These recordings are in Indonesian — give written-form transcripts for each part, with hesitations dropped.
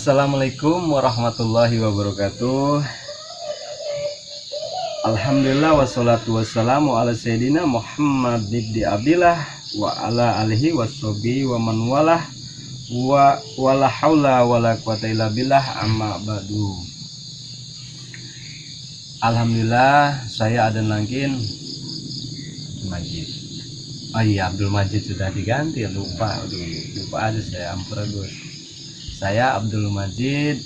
Assalamualaikum warahmatullahi wabarakatuh. Alhamdulillah wassalatu wassalamu ala sayyidina Muhammad ibn Abdillah wa ala alihi washabihi wa man walah wa wala haula wala quwata illa billah amma ba'du. Alhamdulillah saya ada nangkin Majid. Oh iya, Abdul Majid sudah diganti, lupa aja saya, ampura Gus. Saya Abdul Majid.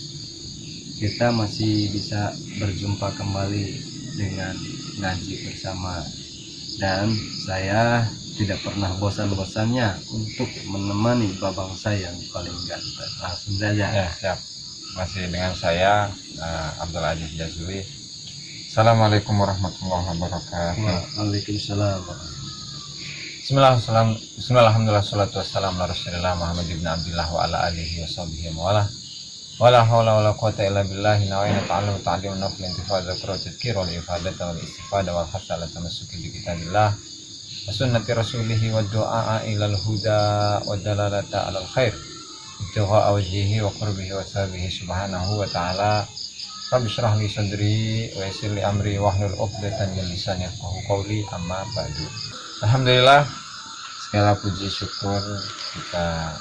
Kita masih bisa berjumpa kembali dengan ngaji bersama, dan saya tidak pernah bosan-bosannya untuk menemani babang saya yang paling ganteng. Langsung saja. Ya, siap. Masih dengan saya Abdul Aziz Jazuli. Assalamualaikum warahmatullahi wabarakatuh. Waalaikumsalam. Bismillahirrahmanirrahim. Salatu wassalamu ala Rasulillah Muhammad ibn Abdillah wa ala alihi wa sahbihi wa wala. Wala hawla wala quwata illa billah. Nawaitu ta'allum ta'lim nafl intifadha qurrat tadhkir wal ifadata wal istifada wal hasal tamassuki bi kitabillah wa sunnati rasulih wa du'a ila al huda wa dalalata ala al khair. Ibtigha wajhihi wa qurbihi wa sabihi subhanahu wa ta'ala. Rabbi shrah li sadri wa yassir li amri wahlul 'uqdatam min lisani yafqahu qawli, amma ba'du. Alhamdulillah, segala puji syukur kita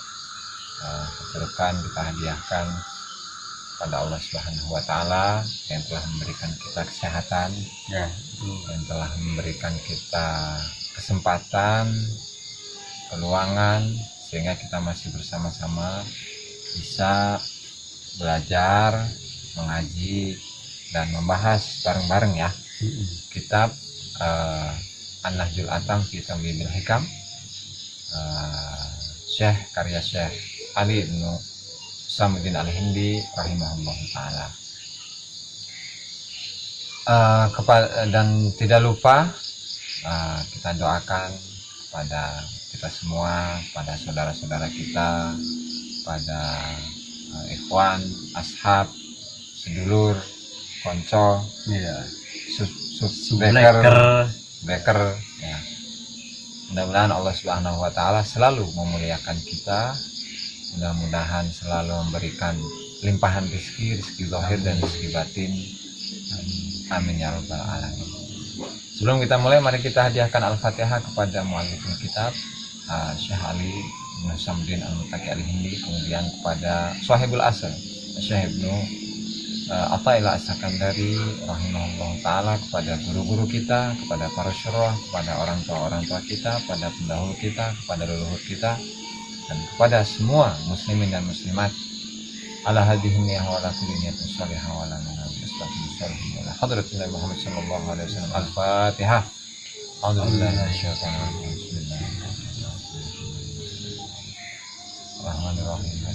haturkan, kita hadiahkan pada Allah Subhanahu wa Ta'ala yang telah memberikan kita kesehatan, yang telah memberikan kita kesempatan, peluangan, sehingga kita masih bersama-sama bisa belajar, mengaji, dan membahas bareng-bareng ya kitab An-Nahjul Atam fi Tamyibil Hikam, karya Syekh Ali bin Samuddin Al-Hindi rahimahullah ta'ala. Dan tidak lupa kita doakan kepada kita semua, pada saudara-saudara kita, pada ikhwan, ashab, sedulur, konco, Beker ya. Mudah-mudahan Allah Subhanahu wa Ta'ala selalu memuliakan kita, mudah-mudahan selalu memberikan limpahan rezeki zahir dan rezeki batin. Amin ya rabbal alamin. Sebelum kita mulai, mari kita hadiahkan Al-Fatihah kepada muallif kitab Syekh Ali bin Samuddin Al-Muttaqi Al-Hindi, kemudian kepada Sahibul Asr Syekh Ibnu Athaillah As-Sakandari rahimahullah ta'ala, kepada guru-guru kita, kepada para syurah, kepada orang tua kita, pada pendahulu kita, kepada leluhur kita, dan kepada semua muslimin dan muslimat ala hadhihi niyyah wa ala kulli niyatin shalihah wa ala nabiyyi sallallahu alaihi hadratillah Muhammad sallallahu alaihi wasallam. Al-Fatihah. A'udzubillahi minasyaitonir rajim. Bismillahirrahmanirrahim.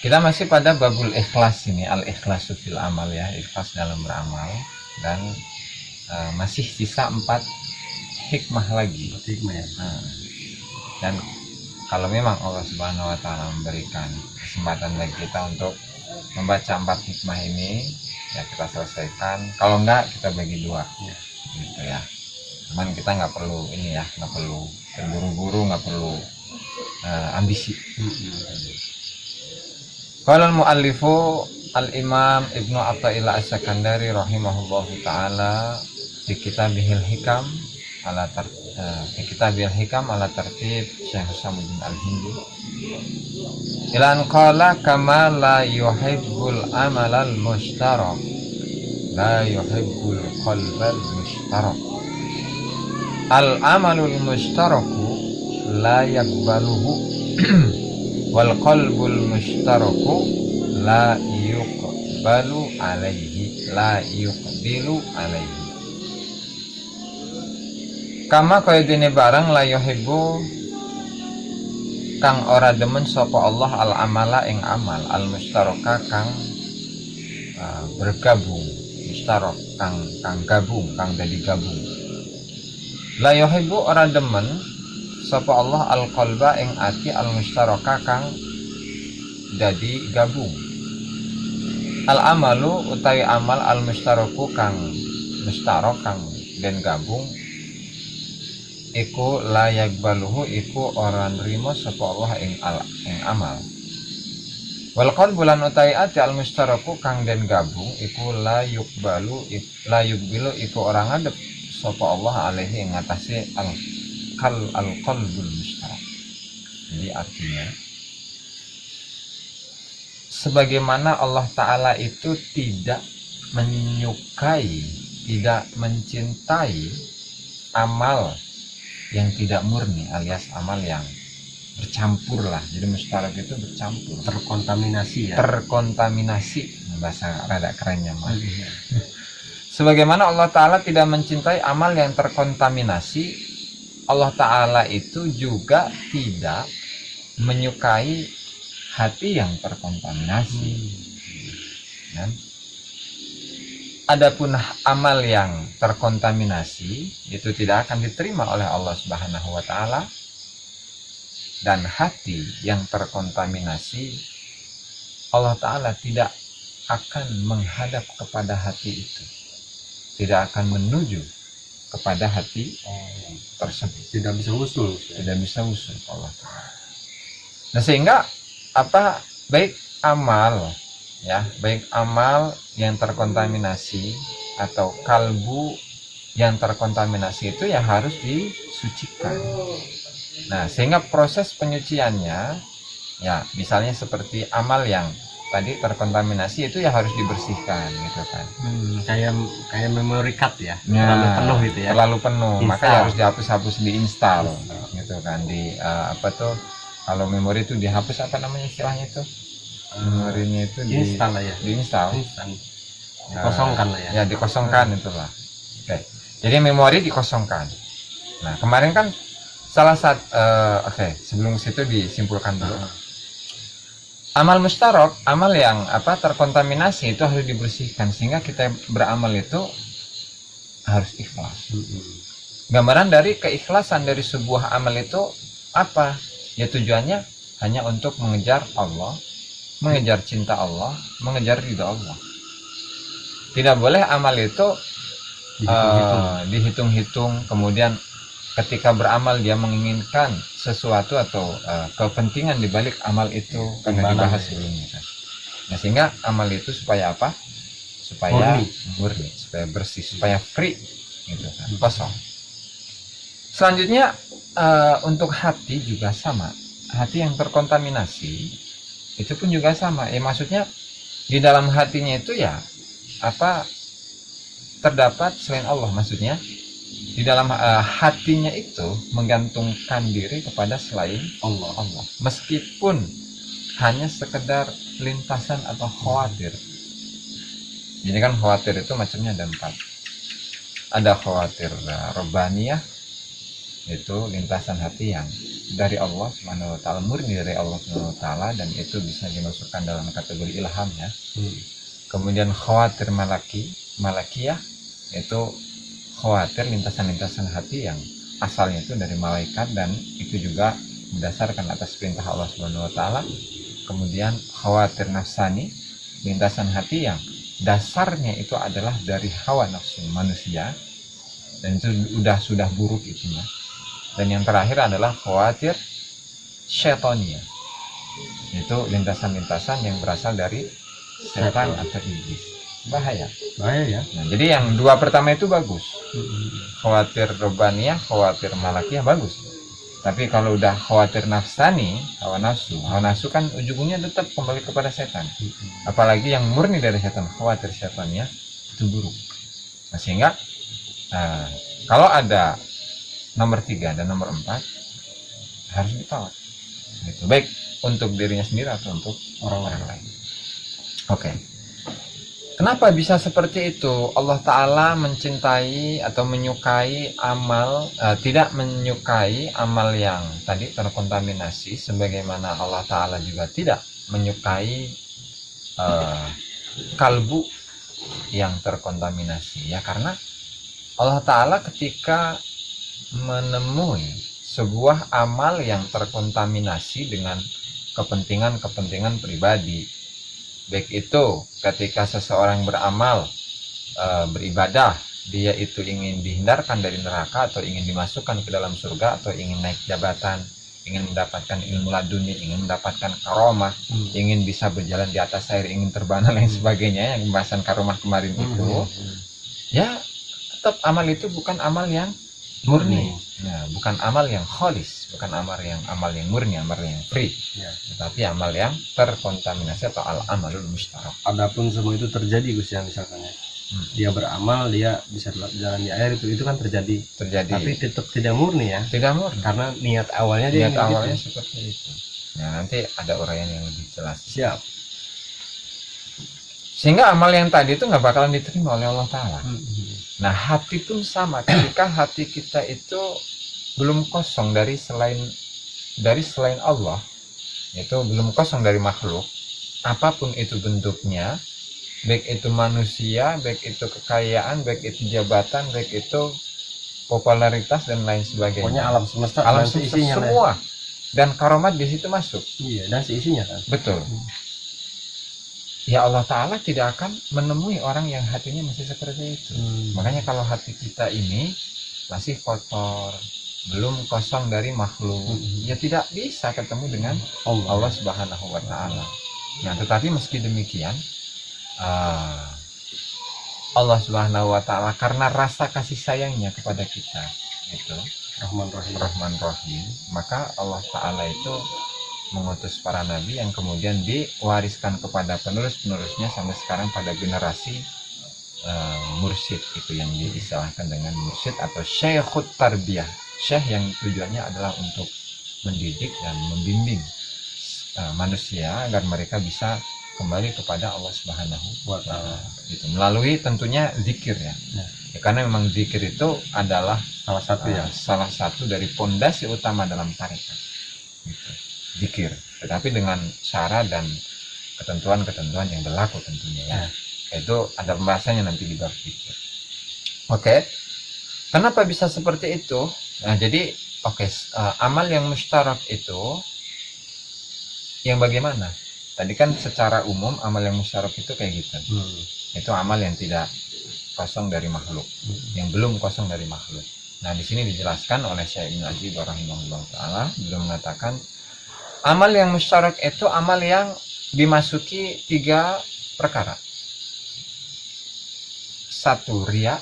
Kita masih pada babul ikhlas ini, al-ikhlasu fil amal ya, ikhlas dalam beramal, dan masih sisa 4 hikmah lagi. Dan kalau memang Allah Subhanahu wa Ta'ala memberikan kesempatan bagi kita untuk membaca 4 hikmah ini, ya kita selesaikan. Kalau enggak, kita bagi 2 gitu ya. Cuman kita nggak perlu ini ya, nggak perlu terburu-buru, nggak perlu ambisi. Qala al-muallifu al-imam Ibnu Athaillah As-Sakandari rahimahullahu ta'ala fi kitabihil hikam ala tartib Syekh Samuddin Al-Hindi ilan qala kama la yuhibbul amal al-mushtarak la yuhibbul qalbal mushtarak al-amalul mushtaraku la yakbaluhu wal qalbul mushtaraku la yuqbilu alaihi kama kaya dene barang la yuhibbu kang ora demen sapa Allah al amala ing amal al mustaraka kang bergabung, mustarak kang gabung, kang dadi gabung. La yuhibbu ora demen sapa Allah al-qalba ing ati al-mustaraka kang dadi gabung. Al-amalu utawi amal al-mustaraku kang mustarak kang den gabung iku layak baluhu iku orang rimo sapa Allah ing amal. Wal qalbu lan utai ati al mustaraku kang den gabung iku layuk bilu iku orang ngadep sapa Allah alaihi ing atase al qalbul mustarak. Jadi artinya sebagaimana Allah Ta'ala itu tidak menyukai, tidak mencintai amal yang tidak murni alias amal yang bercampur lah. Jadi mustarak itu bercampur, terkontaminasi ya. Terkontaminasi, bahasa rada kerennya mah. Sebagaimana Allah Ta'ala tidak mencintai amal yang terkontaminasi, Allah Ta'ala itu juga tidak menyukai hati yang terkontaminasi. Ya. Adapun amal yang terkontaminasi itu tidak akan diterima oleh Allah Subhanahu wa Ta'ala, dan hati yang terkontaminasi Allah Ta'ala tidak akan menghadap kepada hati itu, tidak akan menuju kepada hati tersebut, Tidak bisa usul. tidak bisa usul Allah Ta'ala. Nah, sehingga baik amal yang terkontaminasi atau kalbu yang terkontaminasi itu ya harus disucikan. Nah, sehingga proses penyuciannya ya misalnya seperti amal yang tadi terkontaminasi itu ya harus dibersihkan gitu kan. Kayak memory card ya. Nah, terlalu penuh gitu ya. Terlalu penuh, Install. makanya harus dihapus-hapus, diinstal gitu kan. Kalau memori itu dihapus, apa namanya istilahnya itu? Memorinya itu Install lah ya. diinstal. Dikosongkan lah ya. Ya, dikosongkan itulah. Oke. Jadi memori dikosongkan. Nah, kemarin kan salah satu sebelum situ disimpulkan dulu. Amal mustarok, amal yang terkontaminasi itu harus dibersihkan sehingga kita beramal itu harus ikhlas. Gambaran dari keikhlasan dari sebuah amal itu apa? Ya tujuannya hanya untuk mengejar Allah, mengejar cinta Allah, mengejar ridha Allah. Tidak boleh amal itu dihitung-hitung, kemudian ketika beramal dia menginginkan sesuatu atau kepentingan di balik amal itu, karena dibahas sebelumnya kan. Nah, sehingga amal itu supaya apa? Supaya murni, supaya bersih, supaya free gitu kan, kosong. Selanjutnya untuk hati juga sama. Hati yang terkontaminasi itu pun juga sama. Ya maksudnya di dalam hatinya itu ya terdapat selain Allah, maksudnya di dalam hatinya itu menggantungkan diri kepada selain Allah. Meskipun hanya sekedar lintasan atau khawatir. Jadi kan khawatir itu macamnya ada 4. Ada khawatir robbaniyah, itu lintasan hati yang dari Allah Subhanahu wa Ta'ala, murni dari Allah Subhanahu wa Ta'ala, dan itu bisa dimasukkan dalam kategori ilham ya. Kemudian khawatir malakiyah, itu khawatir lintasan-lintasan hati yang asalnya itu dari malaikat dan itu juga berdasarkan atas perintah Allah Subhanahu wa Ta'ala. Kemudian khawatir nafsani, lintasan hati yang dasarnya itu adalah dari hawa nafsu manusia dan itu sudah buruk itunya. Dan yang terakhir adalah khawatir syaitania, itu lintasan-lintasan yang berasal dari setan atau iblis. Bahaya ya. Nah, jadi yang 2 pertama itu bagus, khawatir robbaniyah, khawatir malakiyah bagus. Tapi kalau udah khawatir nafsani, hawa nafsu kan ujung-ujungnya tetap kembali kepada setan. Apalagi yang murni dari setan, khawatir setannya, itu buruk. Nah, sehingga kalau ada nomor 3 dan nomor 4 harus ditolak. Gitu. Baik untuk dirinya sendiri atau untuk orang lain. Oke. Kenapa bisa seperti itu? Allah Ta'ala mencintai atau menyukai amal, tidak menyukai amal yang tadi terkontaminasi, sebagaimana Allah Ta'ala juga tidak menyukai kalbu yang terkontaminasi. Ya, karena Allah Ta'ala ketika menemui sebuah amal yang terkontaminasi dengan kepentingan pribadi, baik itu ketika seseorang beramal, beribadah dia itu ingin dihindarkan dari neraka atau ingin dimasukkan ke dalam surga atau ingin naik jabatan, ingin mendapatkan ilmu laduni, ingin mendapatkan karomah, ingin bisa berjalan di atas air, ingin terbang dan lain sebagainya, yang pembahasan karomah kemarin itu, ya tetap amal itu bukan amal yang murni. Nah, bukan amal yang kholis, bukan amal yang murni, amal yang free, Ya. tetapi amal yang terkontaminasi atau al-amalul mustarak. Adapun semua itu terjadi Gus ya, misalkan ya. Dia beramal, dia bisa jalan di air, itu kan terjadi. Tapi tetap tidak murni ya. Tidak murni. Karena niat awalnya dia Niat ingin awalnya gitu. seperti itu. Nah, nanti ada uraian yang lebih jelas. Siap. Sehingga amal yang tadi itu nggak bakalan diterima oleh Allah Ta'ala. Nah, hati pun sama. Ketika hati kita itu belum kosong dari selain Allah, itu belum kosong dari makhluk, apapun itu bentuknya, baik itu manusia, baik itu kekayaan, baik itu jabatan, baik itu popularitas dan lain sebagainya. Pokoknya alam semesta, Alam dan semesta seisinya lah. semua. Dan karomat di situ masuk. Iya, dan seisinya kan. Betul. Ya Allah Ta'ala tidak akan menemui orang yang hatinya masih seperti itu. Makanya kalau hati kita ini masih kotor, belum kosong dari makhluk, ya tidak bisa ketemu dengan Allah Subhanahu wa Ta'ala. Nah, tetapi meski demikian, Allah Subhanahu wa Ta'ala karena rasa kasih sayangnya kepada kita, itu Rahman Rahim, maka Allah Ta'ala itu mengutus para nabi yang kemudian diwariskan kepada penerus-penerusnya sampai sekarang pada generasi mursyid, itu yang diistilahkan dengan mursyid atau syekhut tarbiyah, syekh yang tujuannya adalah untuk mendidik dan membimbing manusia agar mereka bisa kembali kepada Allah Subhanahu wa Ta'ala, itu melalui tentunya zikir ya. Ya, karena memang zikir itu adalah salah satu dari pondasi utama dalam tarekat, gitu. Zikir, tetapi dengan syarat dan ketentuan-ketentuan yang berlaku tentunya ya. Itu ada pembahasannya nanti di bab zikir. Oke. Kenapa bisa seperti itu? Nah, jadi amal yang mustarak itu yang bagaimana? Tadi kan secara umum amal yang mustarak itu kayak gitu. Itu amal yang tidak kosong dari makhluk, yang belum kosong dari makhluk. Nah, di sini dijelaskan oleh Syekh Ibnu Ajib rahimahullah taala, beliau mengatakan amal yang mustarak itu amal yang dimasuki 3 perkara. 1, riya.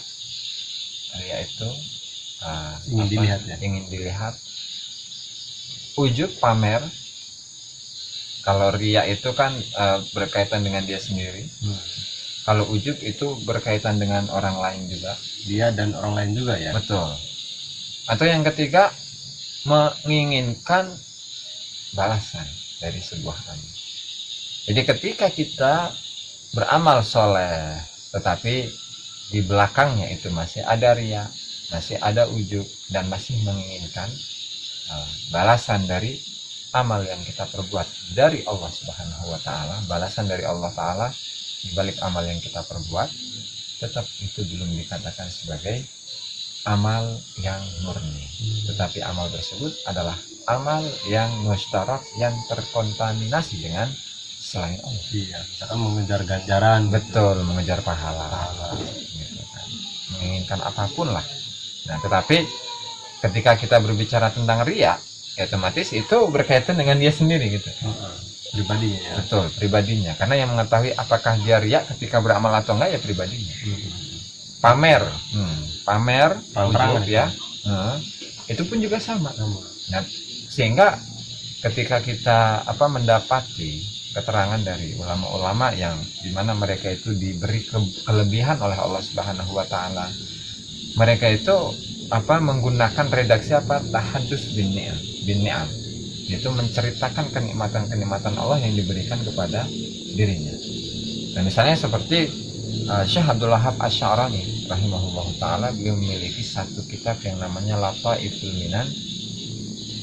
Riya itu ingin dilihat. Ujub, pamer. Kalau riya itu kan berkaitan dengan dia sendiri. Kalau ujub itu berkaitan dengan orang lain juga. Dia dan orang lain juga ya. Betul. Atau yang ketiga, menginginkan balasan dari sebuah amal. Jadi ketika kita beramal soleh, tetapi di belakangnya itu masih ada riya, masih ada ujub, dan masih menginginkan balasan dari amal yang kita perbuat dari Allah Subhanahu wa Ta'ala, balasan dari Allah Ta'ala di balik amal yang kita perbuat, tetap itu belum dikatakan sebagai amal yang murni. Tetapi amal tersebut adalah amal yang mustarak, yang terkontaminasi dengan selain Allah. Iya, misalkan mengejar ganjaran. Betul, mengejar pahala. Gitu kan. Menginginkan apapun lah. Nah, tetapi ketika kita berbicara tentang riya, ya otomatis itu berkaitan dengan dia sendiri gitu. Pribadinya ya. Betul, pribadinya. Karena yang mengetahui apakah dia riya ketika beramal atau enggak ya pribadinya. Pamer, ujub ya. Itu pun juga sama. Nah, sehingga ketika kita mendapati keterangan dari ulama-ulama yang dimana mereka itu diberi kelebihan oleh Allah Subhanahu wa Ta'ala, mereka itu menggunakan redaksi tahadus bin ni'am, yaitu menceritakan kenikmatan-kenikmatan Allah yang diberikan kepada dirinya. Dan misalnya seperti Syekh Abdul Wahab Asy'arani rahimahullah taala, beliau memiliki satu kitab yang namanya Lataiful Minan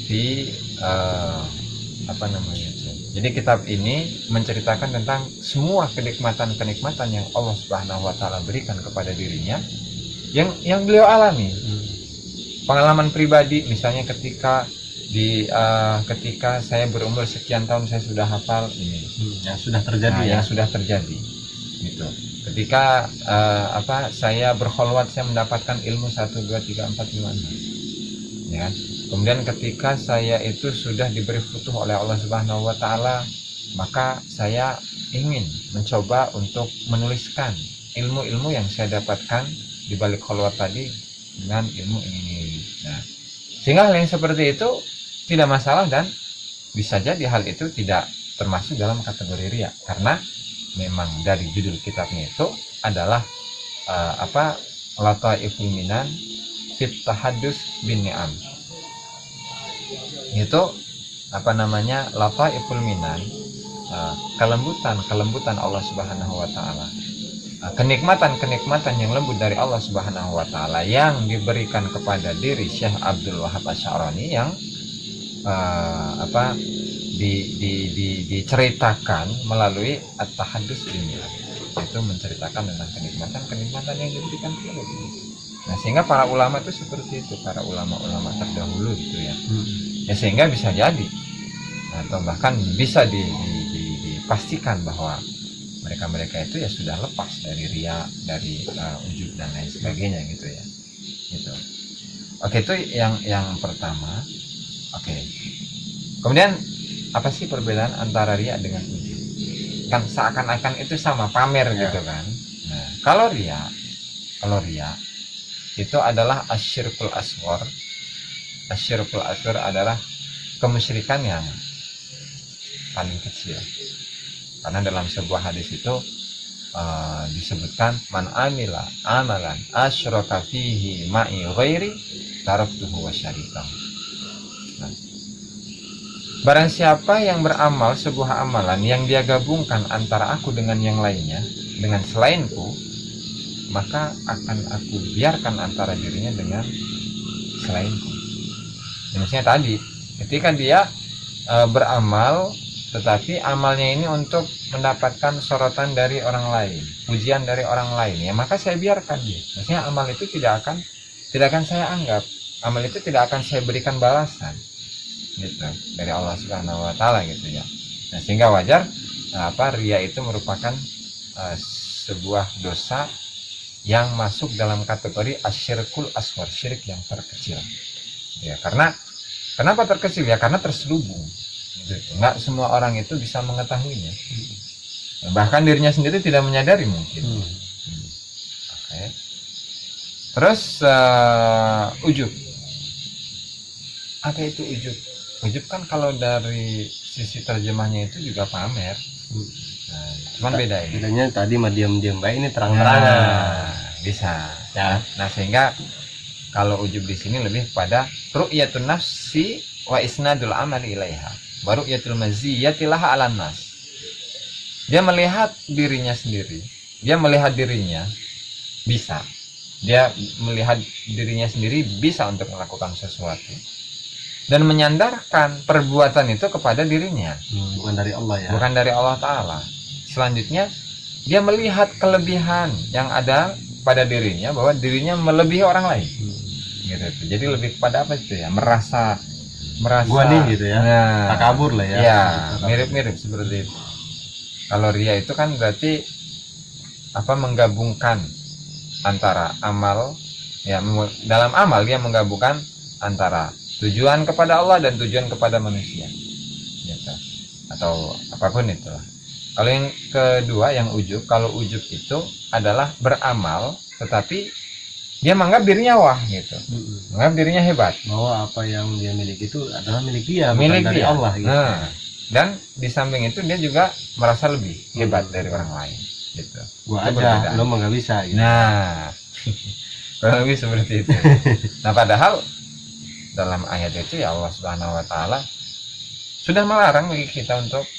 fi Jadi kitab ini menceritakan tentang semua kenikmatan-kenikmatan yang Allah Subhanahu wa Ta'ala berikan kepada dirinya, yang beliau alami. Pengalaman pribadi, misalnya ketika saya berumur sekian tahun saya sudah hafal ini, yang sudah terjadi yang sudah terjadi gitu. Ketika saya berkholwat, saya mendapatkan ilmu 1, 2, 3, 4, 5, 6. Ya kan? Kemudian ketika saya itu sudah diberi futuh oleh Allah Subhanahu wa taala, maka saya ingin mencoba untuk menuliskan ilmu-ilmu yang saya dapatkan di balik kholwat tadi dengan ilmu ini. Nah, sehingga hal yang seperti itu tidak masalah dan bisa jadi hal itu tidak termasuk dalam kategori riya, karena memang dari judul kitabnya itu adalah Lataiful Minan fit Tahaddus bin Ni'am. Itu Lataiful Minan, kelembutan Allah Subhanahu wa taala. Kenikmatan yang lembut dari Allah Subhanahu wa taala yang diberikan kepada diri Syekh Abdul Wahab Asy'arani yang diceritakan melalui At-Tahaddus bin Ni'am. Itu menceritakan tentang kenikmatan yang diberikan kepada diri. Nah, sehingga para ulama itu seperti itu, para ulama-ulama terdahulu gitu ya. Ya, sehingga bisa jadi, atau bahkan bisa dipastikan bahwa mereka itu ya sudah lepas dari riya, dari ujub dan lain sebagainya gitu ya. Gitu. Oke, itu yang pertama. Oke. Kemudian apa sih perbedaan antara riya dengan ujub? Kan seakan-akan itu sama, pamer gitu kan. Nah, kalau riya itu adalah asyirkul asghar. Asyirkul asghar adalah kemusyrikan yang paling kecil. Karena dalam sebuah hadis itu disebutkan man amila amalan asyraka fihi ma'i ghairi taraktuhu wa syarikahu. Nah, barang siapa yang beramal sebuah amalan yang dia gabungkan antara aku dengan yang lainnya, dengan selainku, maka akan aku biarkan antara dirinya dengan selainku. Maksudnya tadi, ketika dia beramal, tetapi amalnya ini untuk mendapatkan sorotan dari orang lain, pujian dari orang lain, ya maka saya biarkan dia. Maksudnya amal itu tidak akan saya anggap, amal itu tidak akan saya berikan balasan, gitu, dari Allah Subhanahu wa taala gitu ya. Nah, sehingga wajar riya itu merupakan sebuah dosa yang masuk dalam kategori asyirkul asghar, syirik yang terkecil. Ya, karena kenapa terkecil ya? Karena terselubung. Gitu. Nggak semua orang itu bisa mengetahuinya. Bahkan dirinya sendiri tidak menyadari mungkin. Oke. Terus ujub. Apa itu ujub? Ujub kan kalau dari sisi terjemahnya itu juga pamer. Nah, cuman beda ini. Bedanya tadi mah diam-diam baik, ini terang-terangan. Bisa. Ya. Nah, sehingga kalau ujub di sini lebih pada ru'yatun nafsi wa isnadul amali ilaiha. Baru ru'yatul maziyatilah 'alan nas. Dia melihat dirinya sendiri. Dia melihat dirinya bisa. Dia melihat dirinya sendiri bisa untuk melakukan sesuatu. Dan menyandarkan perbuatan itu kepada dirinya. Bukan dari Allah ya. Bukan dari Allah Ta'ala. Selanjutnya, dia melihat kelebihan yang ada pada dirinya, bahwa dirinya melebihi orang lain. Gitu. Jadi lebih kepada apa itu ya? Merasa gua nih gitu ya. Nah, takabur lah ya. Ya, mirip-mirip seperti itu. Kalau riya itu kan berarti menggabungkan antara amal, ya, dalam amal dia menggabungkan antara tujuan kepada Allah dan tujuan kepada manusia, gitu. Atau apapun itulah. Kalau yang kedua, yang ujub, kalau ujub itu adalah beramal tetapi dia menganggap dirinya wah gitu, menganggap dirinya hebat, bahwa apa yang dia miliki itu adalah milik dia, milik bukan dari dia. Allah gitu. Nah, dan di samping itu dia juga merasa lebih hebat dari orang lain, gitu. Gua Itu aja, perbedaan. lo mah nggak bisa. Gitu. Nah, kurang lebih seperti itu. Nah, padahal dalam ayat itu ya Allah Subhanahu wa taala sudah melarang bagi kita untuk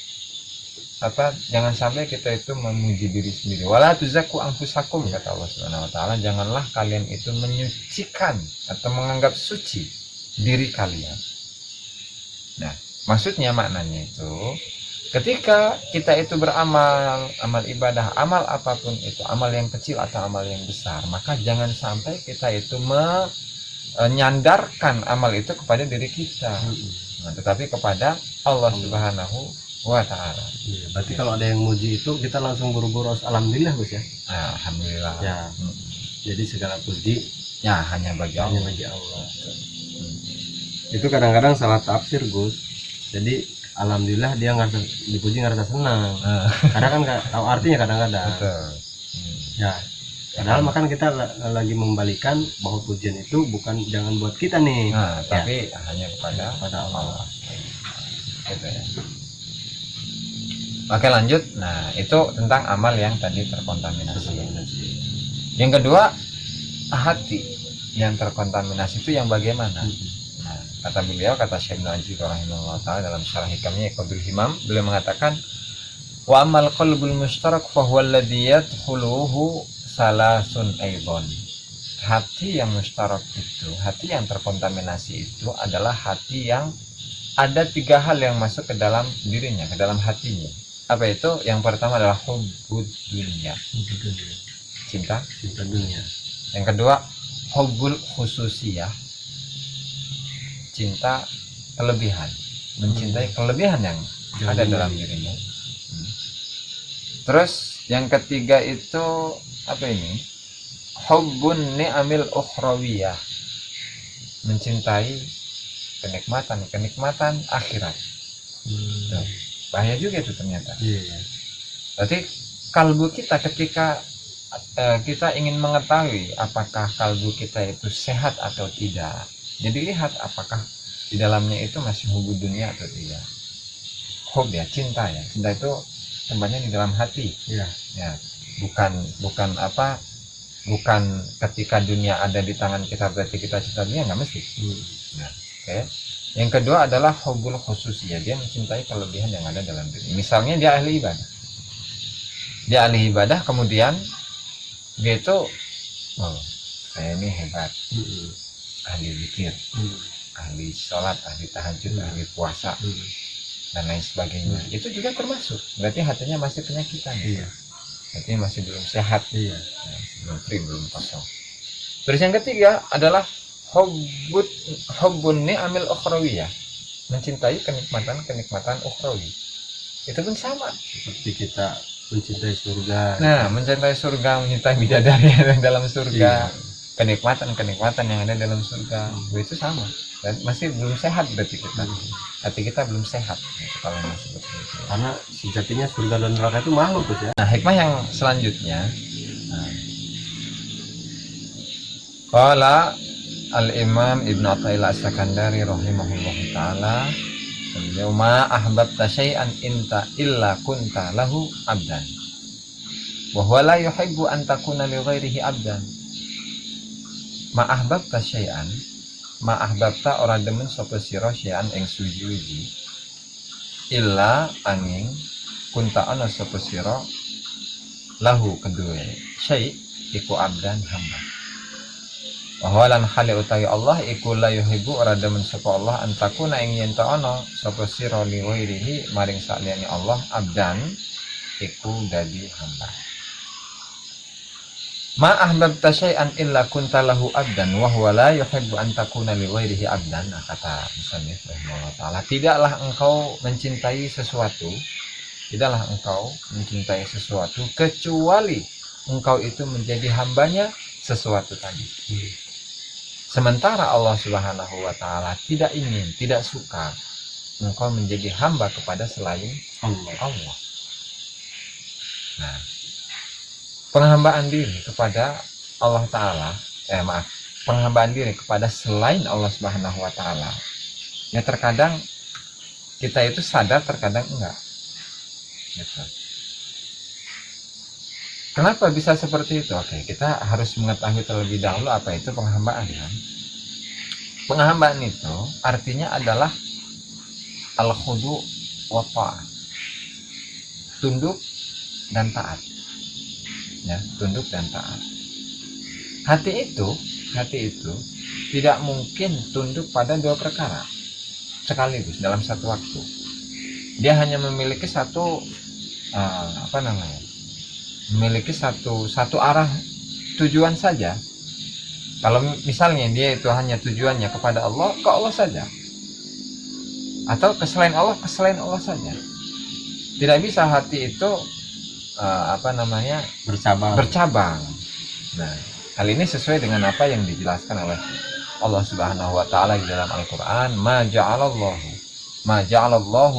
jangan sampai kita itu memuji diri sendiri. Wala tuzakku anfusakum, kata Allah Subhanahu wa taala, janganlah kalian itu menyucikan atau menganggap suci diri kalian. Nah, maksudnya maknanya itu ketika kita itu beramal, amal ibadah, amal apapun itu, amal yang kecil atau amal yang besar, maka jangan sampai kita itu menyandarkan amal itu kepada diri kita, tetapi kepada Allah Subhanahu wa ta'ala. Iya, berarti kalau ada yang muji itu kita langsung buru-buru harus alhamdulillah Gus ya. Nah, alhamdulillah. Ya. Jadi segala puji Ya, hanya bagi hanya Allah. bagi Allah. Itu kadang-kadang salah tafsir Gus. Jadi alhamdulillah dia ngerasa dipuji ngerasa senang. Karena kan nggak tahu artinya kadang-kadang. Betul. Ya. Padahal makan kita lagi membalikan bahwa pujian itu bukan jangan buat kita nih. Nah, Ya. tapi hanya kepada Allah. Gitu ya. Oke, lanjut. Nah, itu tentang amal yang tadi terkontaminasi. Yang kedua, hati yang terkontaminasi itu yang bagaimana? Nah, kata beliau, kata Syekh Ibnu Ajib rahimahullah ta'ala dalam syarah hikamnya Iqadul Himam, beliau mengatakan, wa amal qalbul mushtarak fa huwa alladhi yadkhuluhu salasun aidon. Hati yang mustarak itu, hati yang terkontaminasi itu adalah hati yang ada 3 hal yang masuk ke dalam dirinya, ke dalam hatinya. Apa itu? Yang pertama adalah hubbud dunya, cinta dunia. Yang kedua, hubbul khususiyah, cinta kelebihan, mencintai kelebihan yang ada dalam dirinya. Terus yang ketiga itu apa ini? Hubbun ni'amil ukhrawiyah, mencintai kenikmatan akhirat. Tuh, bahaya juga itu ternyata. Berarti kalbu kita ketika kita ingin mengetahui apakah kalbu kita itu sehat atau tidak, jadi lihat apakah di dalamnya itu masih hubud dunia atau tidak. Hub ya, cinta ya. Cinta itu tempatnya di dalam hati. Ya, bukan ketika dunia ada di tangan kita berarti kita cinta dunia, nggak mesti. Oke. Yang kedua adalah hubul khusus ya, dia mencintai kelebihan yang ada dalam diri. Misalnya dia ahli ibadah, kemudian dia itu, saya ini hebat, ahli zikir, ahli sholat, ahli tahajud, ahli puasa, dan lain sebagainya. Itu juga termasuk. Berarti hatinya masih penyakitan. Berarti masih belum sehat. Belum free, belum kosong. Terus yang ketiga adalah hubbun ni'amil ukhrawiyah, mencintai kenikmatan ukhrawi. Itu pun sama seperti kita mencintai surga. Nah, mencintai surga, mencintai bidadari yang ada dalam surga, kenikmatan yang ada dalam surga, itu sama. Dan masih belum sehat berarti kita. Hati kita belum sehat kalau masih seperti itu. Karena sejatinya surga dan neraka itu makhluk ya. Nah, hikmah yang selanjutnya, qala al-Imam Ibnu Athaillah As-Sakandari rahimahullahu taala, beliau ma ahbabta syai'an inta illa kunta lahu abdan wa huwa la yuhibbu an takuna li ghairihi abdan. Ma ahbabta syai'an, ma ahbabta ora demen sapa sira syai'an ing suji-uji, illa angin kunta ana sapa sira lahu kedue syai' iku abdan hamba. Wahalan hale utawi Allah iku la yuhibbu ora demen sapa Allah antakuna ing yen ta ana sapa sira li ghairihi maring saliyane Allah abdan iku dadi hamba. Ma ahbabta syai'an illa kunta lahu abdan wa huwa la yuhibbu an takuna li ghairihi abdan. Nah, kata musannif rahimahullah taala, tidaklah engkau mencintai sesuatu kecuali engkau itu menjadi hambanya sesuatu tadi. Sementara Allah Subhanahu wa taala tidak ingin, tidak suka engkau menjadi hamba kepada selain Allah. Nah, penghambaan diri kepada Allah taala, penghambaan diri kepada selain Allah Subhanahu wa taala, ya terkadang kita itu sadar, terkadang enggak. Gitu. Kenapa bisa seperti itu? Oke, kita harus mengetahui terlebih dahulu apa itu penghambaan. Kan? Penghambaan itu artinya adalah al-khudu wa ta'ah, tunduk dan taat. Ya, tunduk dan taat. Hati itu tidak mungkin tunduk pada 2 perkara sekaligus dalam satu waktu. Dia hanya memiliki memiliki satu arah tujuan saja. Kalau misalnya dia itu hanya tujuannya kepada Allah, ke Allah saja, atau ke selain Allah saja. Tidak bisa hati itu apa namanya bercabang. Nah, hal ini sesuai dengan apa yang dijelaskan oleh Allah Subhanahu wa taala di dalam Al-Qur'an, ma ja'alallahu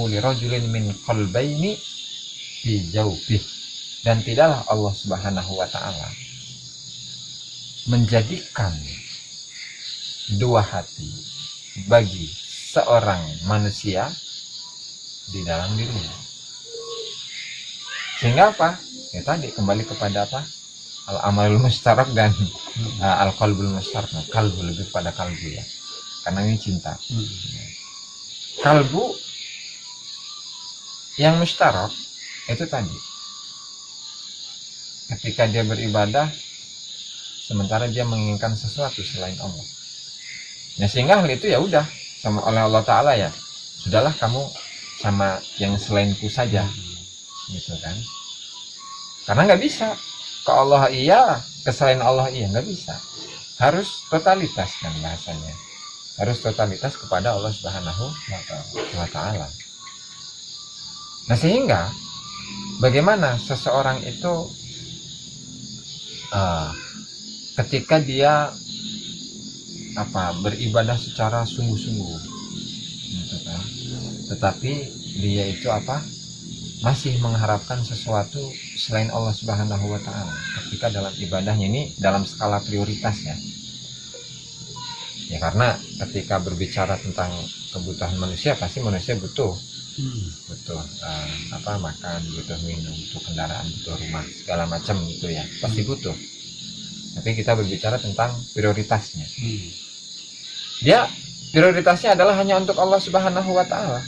lirajulin min qalbayni fi jawfih. Dan tidaklah Allah Subhanahu wa taala menjadikan dua hati bagi seorang manusia di dalam dirinya. Sehingga apa? Ya tadi kembali kepada apa? Al-amalul mustarak dan al-qalbul mustarak. Nah, kalbu lebih pada kalbu ya. Karena ini cinta. Kalbu yang mustarak itu tadi. Ketika dia beribadah sementara dia menginginkan sesuatu selain Allah. Nah, sehingga hal itu ya udah sama oleh Allah Ta'ala ya. Sudahlah kamu sama yang selainku saja. Gitu kan. Karena nggak bisa. Ke Allah iya, ke selain Allah iya, nggak bisa. Harus totalitas kan bahasanya. Harus totalitas kepada Allah Subhanahu wa Ta'ala. Nah, sehingga bagaimana seseorang itu ketika dia beribadah secara sungguh-sungguh gitu kan. Tetapi dia itu masih mengharapkan sesuatu selain Allah Subhanahu wa taala ketika dalam ibadahnya ini dalam skala prioritas ya. Ya karena ketika berbicara tentang kebutuhan manusia pasti manusia butuh makan, butuh minum, butuh kendaraan, butuh rumah, segala macam gitu ya. Pasti butuh. Tapi kita berbicara tentang prioritasnya. Dia prioritasnya adalah hanya untuk Allah Subhanahu wa taala.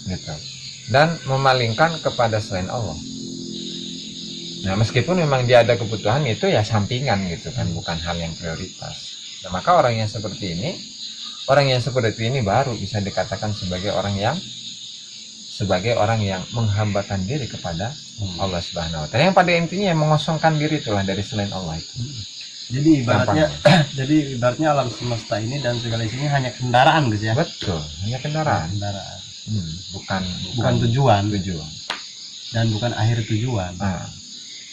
Gitu. Dan memalingkan kepada selain Allah. Nah, meskipun memang dia ada kebutuhan itu ya sampingan gitu kan, bukan hal yang prioritas. Nah, maka orang yang seperti ini baru bisa dikatakan sebagai orang yang menghambakan diri kepada Allah Subhanahu wa taala. Yang pada intinya yang mengosongkan diri itulah dari selain Allah itu. Jadi ibaratnya alam semesta ini dan segala isinya hanya kendaraan guys ya. Betul, hanya kendaraan. Bukan tujuan dan bukan akhir tujuan.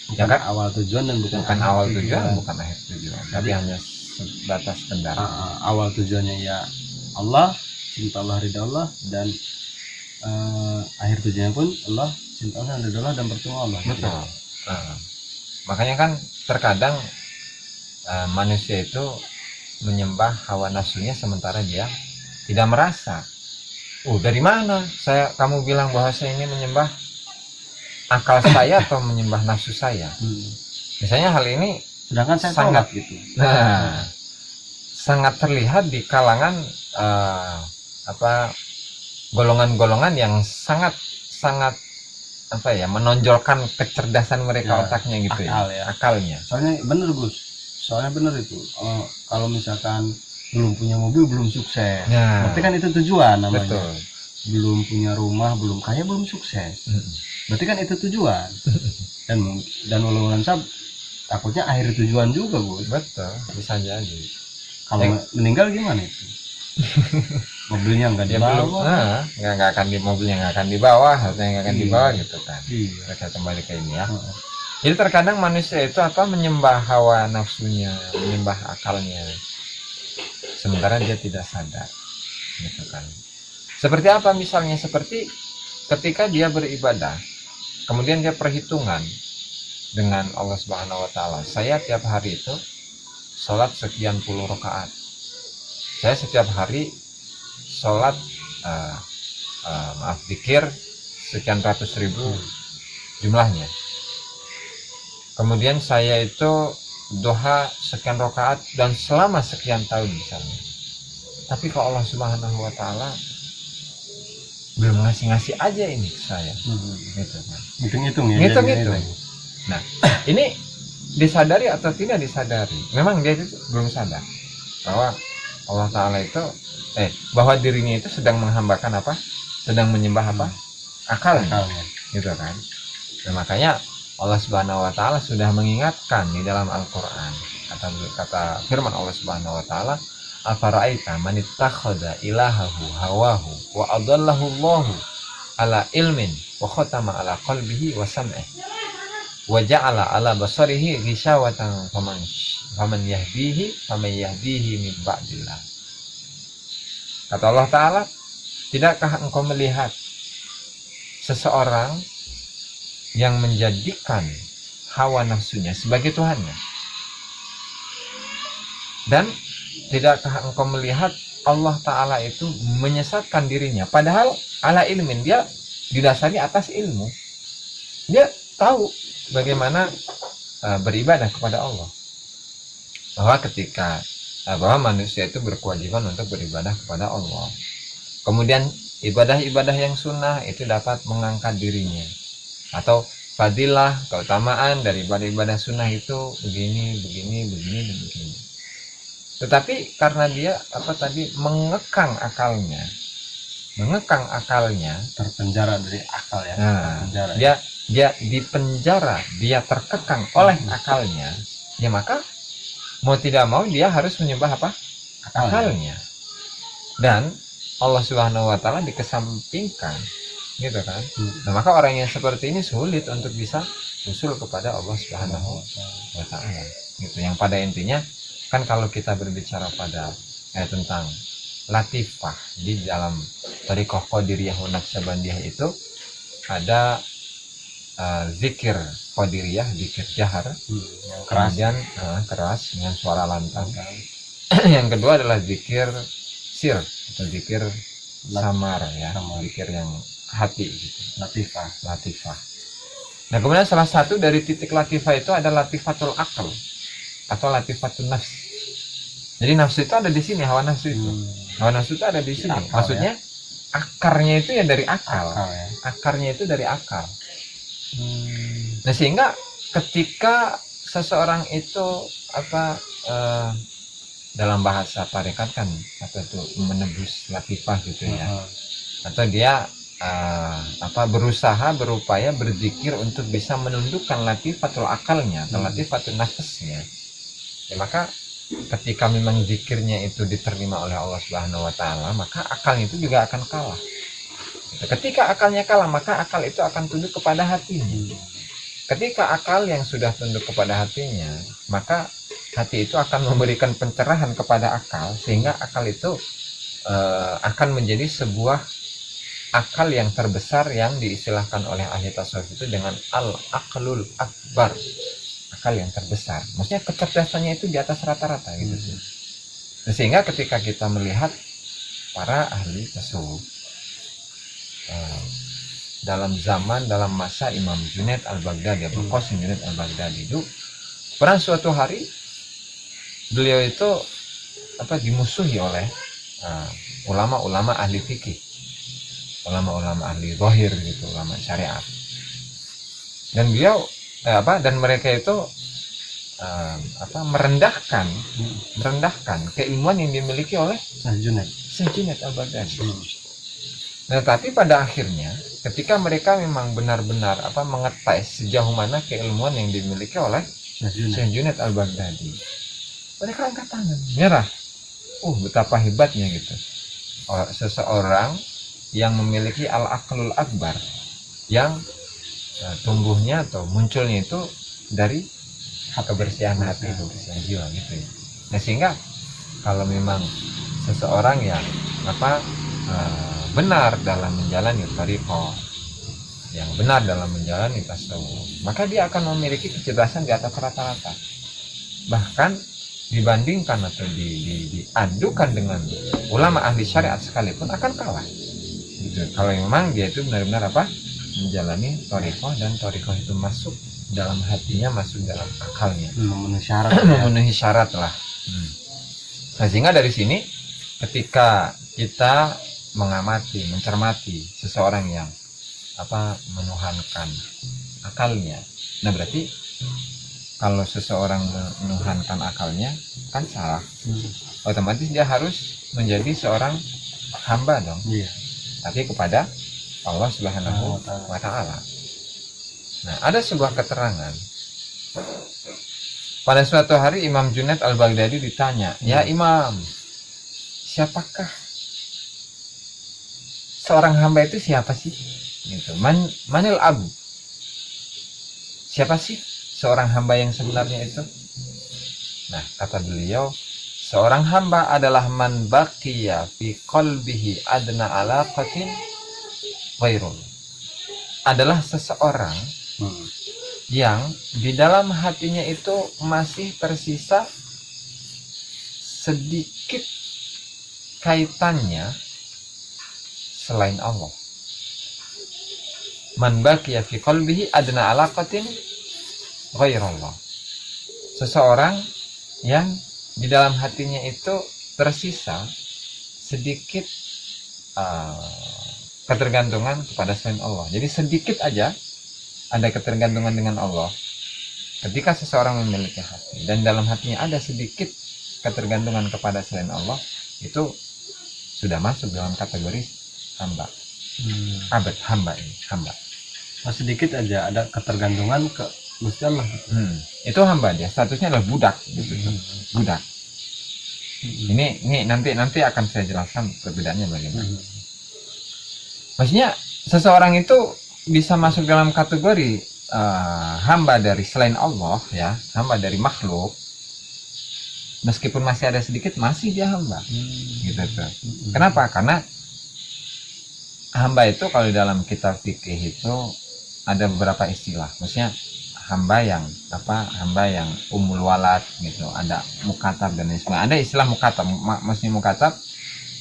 Bukan ya kan? Awal tujuan dan bukan awal tujuan, bukan akhir tujuan. Tapi hanya sebatas kendaraan. Awal tujuannya ya Allah, cinta Allah, ridha Allah, dan akhir tujuannya pun Allah, cinta Allah, ridha Allah, dan bertemu Allah. Betul. Makanya kan terkadang manusia itu menyembah hawa nafsunya sementara dia tidak merasa. Dari mana kamu bilang bahwa saya ini menyembah akal saya atau menyembah nafsu saya? Misalnya hal ini sedangkan saya sangat gitu. Sangat terlihat di kalangan golongan-golongan yang sangat menonjolkan kecerdasan mereka otaknya gitu akalnya. Soalnya bener itu. Kalau misalkan belum punya mobil belum sukses. Berarti kan itu tujuan namanya. Betul. Belum punya rumah, belum kaya, belum sukses. Berarti kan itu tujuan. dan ulun takutnya akhir tujuan juga, Gus. Betul, bisa jadi. Kalau meninggal gimana itu? Mobilnya nggak dibawa. Nggak akan mobilnya nggak akan dibawa, harusnya nggak akan dibawa gitu kan. Kita kembali ke ini ya. Jadi terkadang manusia itu menyembah hawa nafsunya, menyembah akalnya. Sementara dia tidak sadar, gitu kan. Seperti apa misalnya? Seperti ketika dia beribadah, kemudian dia perhitungan dengan Allah Subhanahu wa taala. Saya tiap hari itu sholat sekian puluh rakaat. Saya setiap hari sholat zikir sekian ratus ribu jumlahnya. Kemudian saya itu doha sekian rakaat dan selama sekian tahun misalnya. Tapi kalau Allah Subhanahu wa taala belum ngasih aja ini ke saya. Gitu kan. Hitung-hitung. Nah, ini disadari atau tidak disadari? Memang dia itu belum sadar bahwa Allah Ta'ala itu bahwa dirinya itu sedang menghambakan sedang menyembah akalnya gitu kan. Nah, makanya Allah Subhanahu wa taala sudah mengingatkan di dalam Al-Qur'an. Kata firman Allah Subhanahu wa taala, "Afara'aita man ittakhadha ilahahu hawahu wa adallahu Allahu ala ilmin wa khatama ala qalbihi wa sam'ihi wa ja'ala ala basarihi ghishawatan faman yahdihi min ba'dillah. Kata Allah Ta'ala, tidakkah engkau melihat seseorang yang menjadikan hawa nafsunya sebagai Tuhannya? Dan tidakkah engkau melihat Allah Ta'ala itu menyesatkan dirinya, padahal ala ilmin, dia didasari atas ilmu, dia tahu bagaimana beribadah kepada Allah, bahwa manusia itu berkewajiban untuk beribadah kepada Allah. Kemudian ibadah-ibadah yang sunnah itu dapat mengangkat dirinya, atau fadilah, keutamaan dari ibadah-ibadah sunnah itu begini dan begini. Tetapi karena dia mengekang akalnya, terpenjara dari akal ya. Dia dipenjara, dia terkekang oleh akalnya, ya maka mau tidak mau dia harus menyembah akalnya. Dan Allah Subhanahu wa Ta'ala dikesampingkan, gitu kan. Nah, maka orang yang seperti ini sulit untuk bisa usul kepada Allah Subhanahu wa Ta'ala, gitu. Yang pada intinya kan kalau kita berbicara pada tentang latifah di dalam thariqah qadiriyah wa naqsabandiyah itu ada zikir qadiriyah, zikir jahar, kemudian keras dengan suara lantang. Yang kedua adalah zikir sir atau zikir samar ya, zikir yang hati gitu, latifah. Nah, kemudian salah satu dari titik latifah itu ada latifatul akal atau latifatul nafs. Jadi nafsu itu ada di sini, hawa nafsu itu. Hawa nafsu itu ada di sini. Akal, maksudnya ya? Akarnya itu ya dari akal. Akarnya itu dari akal. Nah, sehingga ketika seseorang itu dalam bahasa tarekat kan itu menebus latifah gitu ya. Atau dia berusaha, berupaya berzikir untuk bisa menundukkan latifatul akalnya atau latifatul nafsnya. Ya, maka ketika memang zikirnya itu diterima oleh Allah Subhanahu wa Ta'ala, maka akalnya itu juga akan kalah. Ketika akalnya kalah, maka akal itu akan tunduk kepada hatinya. Ketika akal yang sudah tunduk kepada hatinya, maka hati itu akan memberikan pencerahan kepada akal, sehingga akal itu akan menjadi sebuah akal yang terbesar yang diistilahkan oleh ahli tasawuf itu dengan al-aqlul akbar, akal yang terbesar. Maksudnya kecerdasannya itu di atas rata-rata gitu. Sehingga ketika kita melihat para ahli tasawuf dalam masa Imam Junaid al-Baghdadi, Abul Qasim Junaid al-Baghdadi itu, pernah suatu hari beliau itu dimusuhi oleh ulama-ulama ahli fikih, ulama-ulama ahli zahir gitu, ulama syariat. Dan beliau dan mereka itu merendahkan keilmuan yang dimiliki oleh Syekh Junaid al-Baghdadi. Nah, tapi pada akhirnya ketika mereka memang benar-benar mengetes sejauh mana keilmuan yang dimiliki oleh Syekh Junaid al-Baghdadi, mereka angkat tangan, nyerah. Betapa hebatnya gitu. Seseorang yang memiliki al-aqlul akbar, yang tumbuhnya atau munculnya itu dari kebersihan hati, kebersihan jiwa gitu ya. Nah, sehingga kalau memang seseorang yang benar dalam menjalani thariqah, yang benar dalam menjalani tasawuf, maka dia akan memiliki kecerdasan di atas rata-rata. Bahkan dibandingkan atau diadukan dengan ulama ahli syariat sekalipun akan kalah. Gitu. Kalau memang dia itu benar-benar menjalani thariqah, dan thariqah itu masuk dalam hatinya, masuk dalam akalnya, memenuhi syarat lah. Nah, sehingga dari sini ketika kita mencermati seseorang yang menuhankan akalnya, nah berarti kalau seseorang menuhankan akalnya kan salah, otomatis dia harus menjadi seorang hamba dong, tapi kepada Allah Subhanahu wa Ta'ala. Nah, ada sebuah keterangan pada suatu hari Imam Junaid al-Baghdadi ditanya, ya Imam, siapakah seorang hamba itu, siapa sih? Gitu. Manil abu. Siapa sih seorang hamba yang sebenarnya itu? Nah, kata beliau, seorang hamba adalah man baqiya fi qalbihi adna alaqatin ghairul. Adalah seseorang yang di dalam hatinya itu masih tersisa sedikit kaitannya selain Allah. Man baqiya fi qalbihi adna alaqatin ghairullah. Seseorang yang di dalam hatinya itu tersisa sedikit ketergantungan kepada selain Allah. Jadi sedikit aja ada ketergantungan dengan Allah. Ketika seseorang memiliki hati dan dalam hatinya ada sedikit ketergantungan kepada selain Allah, itu sudah masuk dalam kategori hamba. Abad hamba ini, hamba. Sedikit aja ada ketergantungan ke Gusti Allah. Itu hamba, dia statusnya adalah budak gitu. Budak. Ini nanti akan saya jelaskan perbedaannya bagaimana. Maksudnya seseorang itu bisa masuk dalam kategori hamba dari selain Allah, ya, hamba dari makhluk. Meskipun masih ada sedikit, masih dia hamba. Gitu tuh. Kenapa? Karena hamba itu kalau dalam kitab fikih itu ada beberapa istilah. Maksudnya hamba yang umul walad gitu, ada mukatab dan lain sebagainya. Ada istilah mukatab. Maksudnya mukatab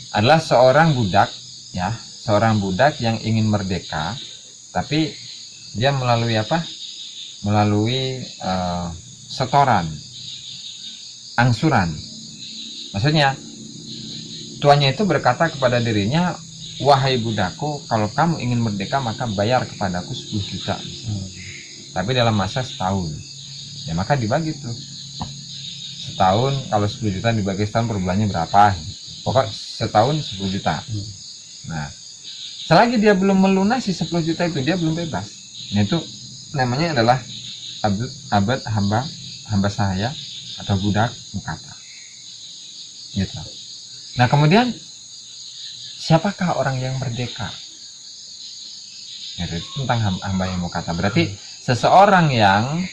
adalah seorang budak, ya, seorang budak yang ingin merdeka, tapi dia melalui apa? Melalui setoran, angsuran. Maksudnya tuannya itu berkata kepada dirinya, wahai budakku, kalau kamu ingin merdeka maka bayar kepadaku 10 juta. Tapi dalam masa setahun, ya maka dibagi tuh setahun. Kalau 10 juta dibagi setahun, per bulannya berapa, pokok setahun 10 juta. Nah, selagi dia belum melunasi 10 juta itu, dia belum bebas. Nah, itu namanya adalah abad hamba sahaya atau budak mukatab gitu. Nah, kemudian siapakah orang yang merdeka? Itu tentang hamba yang mukatab. Berarti seseorang yang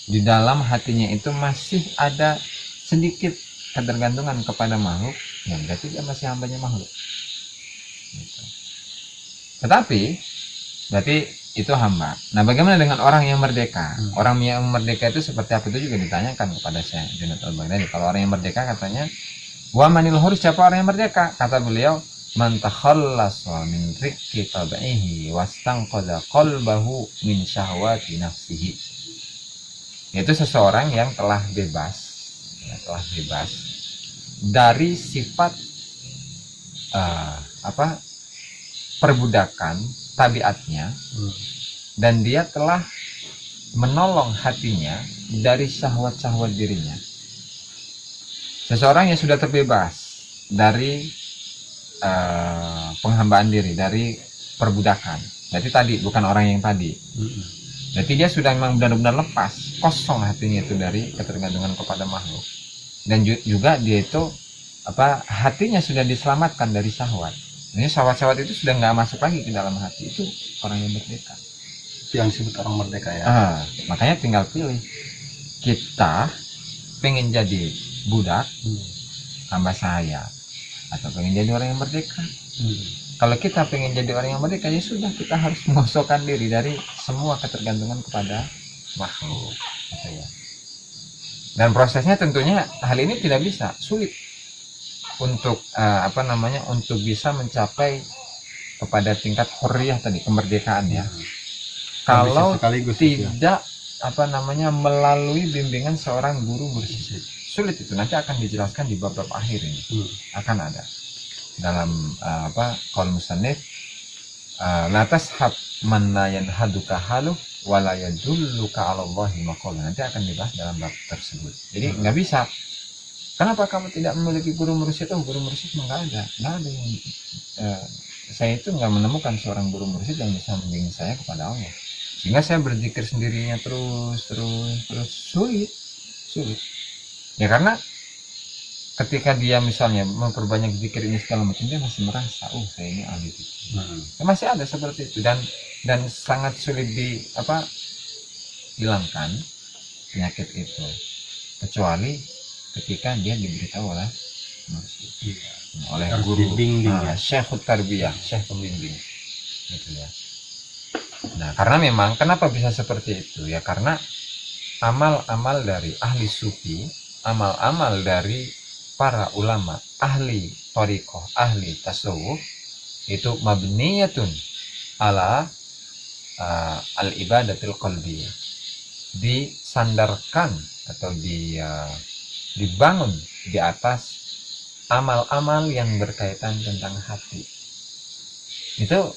di dalam hatinya itu masih ada sedikit ketergantungan kepada makhluk, ya berarti dia masih hambanya makhluk. Gitu. Tetapi berarti itu hamba. Nah, bagaimana dengan orang yang merdeka? Orang yang merdeka itu seperti apa? Itu juga ditanyakan kepada saya, Junaid Al-Baghdadi. Kalau orang yang merdeka katanya, wa manil hur, siapa orang yang merdeka? Kata beliau, man takhallasa min rikki tab'ihi wastanqadha qalbahu min syahwati nafsihi. Yaitu seseorang yang telah bebas dari sifat perbudakan tabiatnya, dan dia telah menolong hatinya dari syahwat-syahwat dirinya. Seseorang yang sudah terbebas dari penghambaan diri, dari perbudakan. Berarti tadi bukan orang yang tadi. Berarti dia sudah memang benar-benar lepas, kosong hatinya itu dari ketergantungan kepada makhluk. Dan juga dia itu hatinya sudah diselamatkan dari syahwat. Ini syahwat-syahwat itu sudah nggak masuk lagi ke dalam hati. Itu orang yang merdeka. Itu yang disebut orang merdeka, ya. Makanya tinggal pilih. Kita pengen jadi budak, hamba sahaya, atau pengen jadi orang yang merdeka. Kalau kita pengen jadi orang yang merdeka, ya sudah, kita harus mengosokkan diri dari semua ketergantungan kepada makhluk, gitu ya. Dan prosesnya tentunya hal ini tidak bisa, sulit untuk untuk bisa mencapai kepada tingkat hurriyah tadi, kemerdekaan, ya. Kalau tidak melalui bimbingan seorang guru mursyid. Sulit itu, nanti akan dijelaskan di bab-bab akhir ini. Akan ada dalam qaul musannif, la tashab man la yanhaduka haluh wa la yadulluka 'ala Allahi maqal. Nanti akan dibahas dalam bab tersebut. Jadi nggak bisa. Kenapa kamu tidak memiliki guru mursyid? Guru mursyid nggak ada yang saya itu nggak menemukan seorang guru mursyid yang bisa membimbing saya kepada Allah. Sehingga saya berzikir sendirinya terus sulit. Ya karena ketika dia misalnya memperbanyak zikir ini segala macam, dia masih merasa, oh saya ini ahli zikir. Ya, masih ada seperti itu, dan sangat sulit hilangkan penyakit itu, kecuali ketika dia diberitahu oleh manusia, oleh Harus guru, dibimbing ya. syekh tarbiyah, syekh pembimbing, gitu ya. Nah, karena memang kenapa bisa seperti itu ya, karena amal-amal dari ahli sufi, amal-amal dari para ulama, ahli thariqah, ahli tasawuf, itu mabniyatun ala al-ibadatil qalbiyah, disandarkan atau dibangun di atas amal-amal yang berkaitan tentang hati. Itu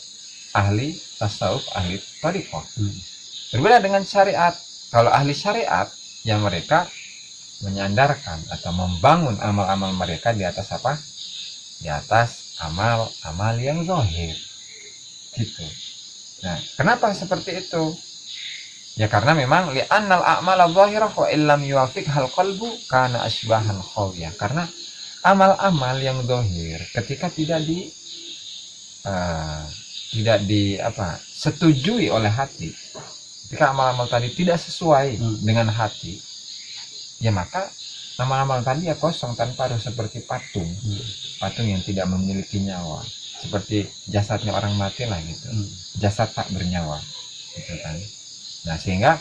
ahli tasawuf, ahli thariqah. Berbeda dengan syariat. Kalau ahli syariat, ya mereka menyandarkan atau membangun amal-amal mereka di atas apa? Di atas amal-amal yang zahir. Gitu. Nah, kenapa seperti itu? Ya karena memang li'annal a'mala zahirah wa illam yuwafiqhal qalbu kana asbahan khawiyah. Karena amal-amal yang zahir ketika tidak setujui oleh hati, ketika amal-amal tadi tidak sesuai dengan hati, ya maka amal-amal tadi ya kosong, tanpa harus seperti patung yang tidak memiliki nyawa, seperti jasadnya orang mati lah gitu, jasad tak bernyawa gitu kan. Nah, sehingga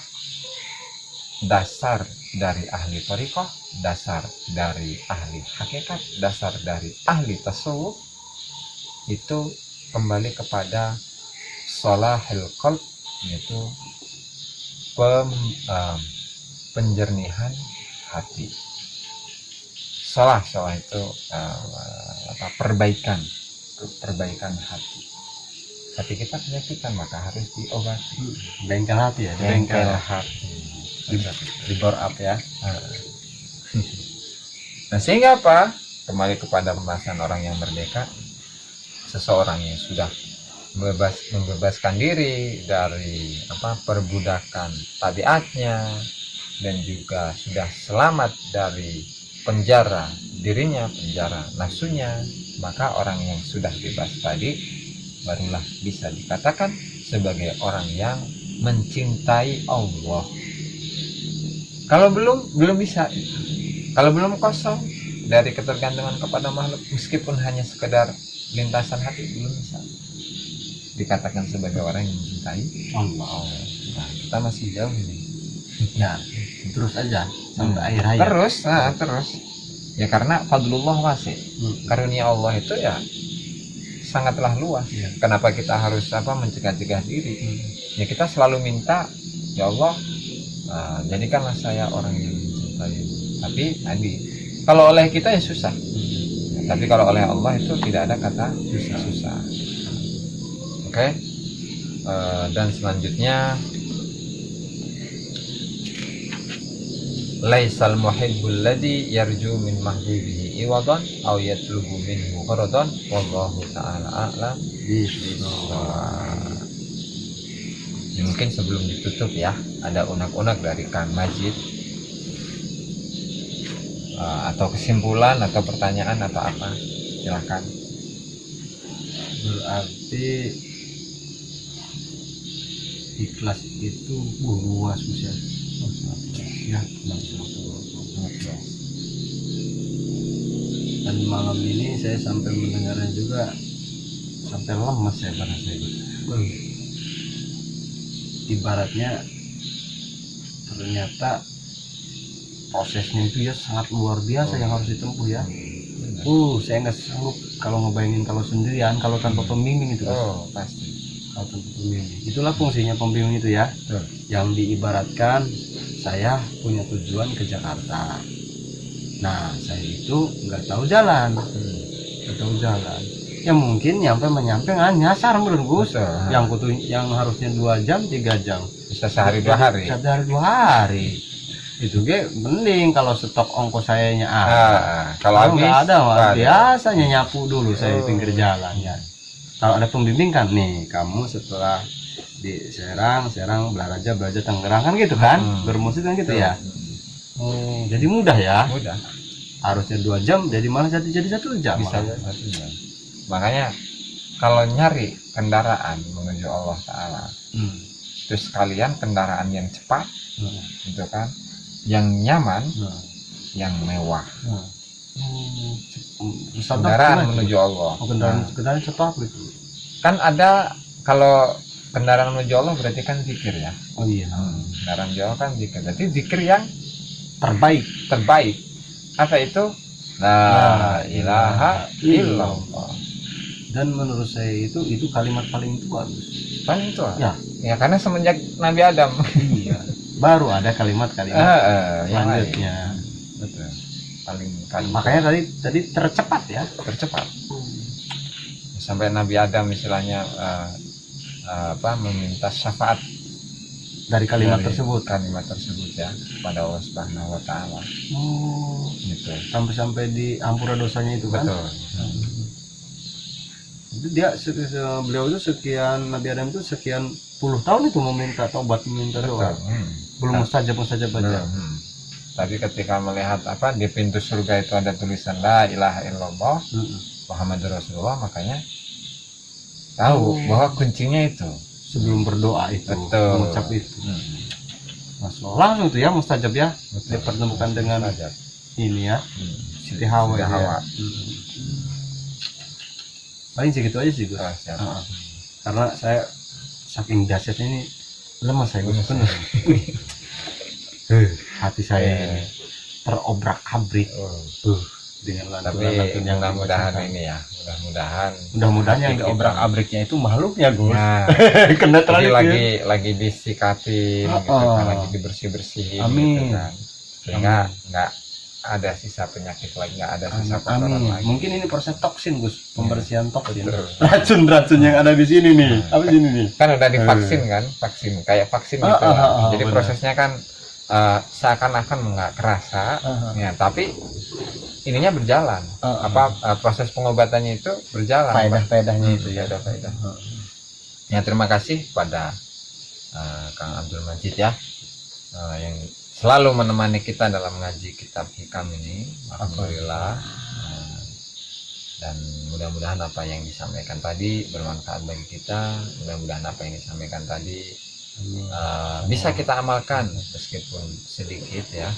dasar dari ahli thariqah, dasar dari ahli hakikat, dasar dari ahli tasawuf itu kembali kepada sholahil qalb, yaitu penjernihan hati. Sholah itu perbaikan hati. Hati kita penyakitan, maka harus diobati. Bengkel hati ya, Bengkel hati. di bore up ya. Nah, sehingga apa? Kembali kepada pembahasan orang yang merdeka, seseorang yang sudah membebaskan diri dari perbudakan tabiatnya, dan juga sudah selamat dari penjara dirinya, penjara nafsunya, maka orang yang sudah bebas tadi barulah bisa dikatakan sebagai orang yang mencintai Allah. Kalau belum bisa, kalau belum kosong dari ketergantungan kepada makhluk, meskipun hanya sekedar lintasan hati, belum bisa dikatakan sebagai orang yang mencintai Allah. Nah, kita masih jauh ini. Ya, terus aja sampai akhir hayat. Terus. Ya karena fadlullah wasi'. Karunia Allah itu ya sangatlah luas. Kenapa kita harus mencegah-cegah diri? Ya kita selalu minta, ya Allah, jadikanlah saya orang yang mencintai. Tapi tadi kalau oleh kita ya susah. Tapi kalau oleh Allah itu tidak ada kata susah. Oke. Dan selanjutnya, laisal muhibbul ladzi yarju min mahbubihi iwadan aw yatlubu minhu qaradan wallahu ta'ala a'lam bishawab. Mungkin sebelum ditutup ya, ada unek-unek dari Kang Majid, atau kesimpulan atau pertanyaan atau apa, silakan. Berarti ikhlas itu luas ya. Dan malam ini saya sampai mendengarnya juga sampai lemas ya pada saya. Ibaratnya ternyata prosesnya itu ya sangat luar biasa yang harus ditempuh ya. Saya nggak sanggup kalau ngebayangin kalau sendirian, kalau tanpa pembimbing itu. Pasti. Kalau tanpa pembimbing. Itulah fungsinya pembimbing itu ya. Yang diibaratkan saya punya tujuan ke Jakarta. Nah, saya itu nggak tahu jalan. Ya mungkin nyampe nyasar berenggus. Yang harusnya 2 jam 3 jam. Bisa sehari 2 hari. Sehari 2 hari. Itu mending kalau stok ongkos sayanya kalau nggak ada biasanya nyapu dulu saya di pinggir jalan ya. Kalau ada pembimbing kan, nih kamu setelah di Serang belajar Tangerang kan gitu kan, bermusik kan gitu ya. Jadi mudah ya. harusnya 2 jam jadi malah jadi 1 jam. bisa malah. 1 jam. Makanya kalau nyari kendaraan menuju Allah Ta'ala, Hmm. itu sekalian kendaraan yang cepat, Hmm. gitu kan, yang nyaman, Hmm. yang mewah. Hmm. Kendaraan menuju Allah. Kendaraan cepat gitu. Kan ada, kalau kendaraan menuju Allah berarti kan zikir ya. Oh iya. Kendaraan menuju Allah kan zikir. Berarti zikir yang Terbaik. terbaik. Apa itu? La ilaha illallah. Dan menurut saya itu kalimat paling tua, Gus. Kan itu. Ya. Ya karena semenjak Nabi Adam. Iya. Baru ada kalimat-kalimat yang lain. selanjutnya. Betul. Paling Makanya tadi tercepat ya. tercepat. Sampai Nabi Adam istilahnya meminta syafaat Dari kalimat dari tersebut. kalimat tersebut ya kepada Allah Subhanahu wa taala. Oh, Gitu. sampai di ampura dosanya itu kan. Betul. Itu dia beliau itu sekian, Nabi Adam itu sekian puluh tahun itu meminta taubat, meminta doa. Belum mustajab aja. Tapi ketika melihat di pintu surga itu ada tulisan la ilaha illallah Muhammadur Rasulullah, makanya tahu bahwa kuncinya itu Sebelum berdoa itu, betul, mengucap itu. Langsung tuh ya mustajab ya. betul. Dipertemukan dengan Mustajab. ini ya, Siti Hawa. Siti Ya. Hawa. Paling segitu aja sih Gus. Oh, siap. Karena saya saking dahsyatnya ini lemas saya Gus. Lemas. Hati saya Iya. ini terobrak-abrik dengan Tapi lantunan yang mudah-mudahan dibacakan. ini ya, mudah-mudahan yang hati diobrak-abriknya itu makhluknya Gus. nah, Kena jadi terlalu lagi disikatin gitu kan, lagi dibersih-bersihin Amin. gitu kan, sehingga nggak ada sisa penyakit lagi, nggak ada sisa kotoran Amin. lagi. Mungkin ini proses toksin Gus, pembersihan toksin. Betul. Racun-racun yang ada di sini nih. Apa sini nih? Kan udah divaksin kan, kayak vaksin gitu lah. Jadi benar. prosesnya kan seakan-akan nggak kerasa, ya, tapi ininya berjalan. Proses pengobatannya itu berjalan. Faedah-faedahnya itu ya. Ada faedah. Ya, terima kasih pada Kang Abdul Majid ya, yang selalu menemani kita dalam ngaji kitab hikam ini. Alhamdulillah. Dan mudah-mudahan apa yang disampaikan tadi bermanfaat bagi kita. Mudah-mudahan apa yang disampaikan tadi bisa kita amalkan meskipun sedikit ya.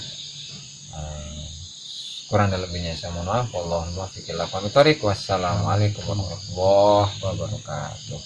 Kurang dan lebihnya saya mohon maaf. Wassalamualaikum warahmatullahi wabarakatuh.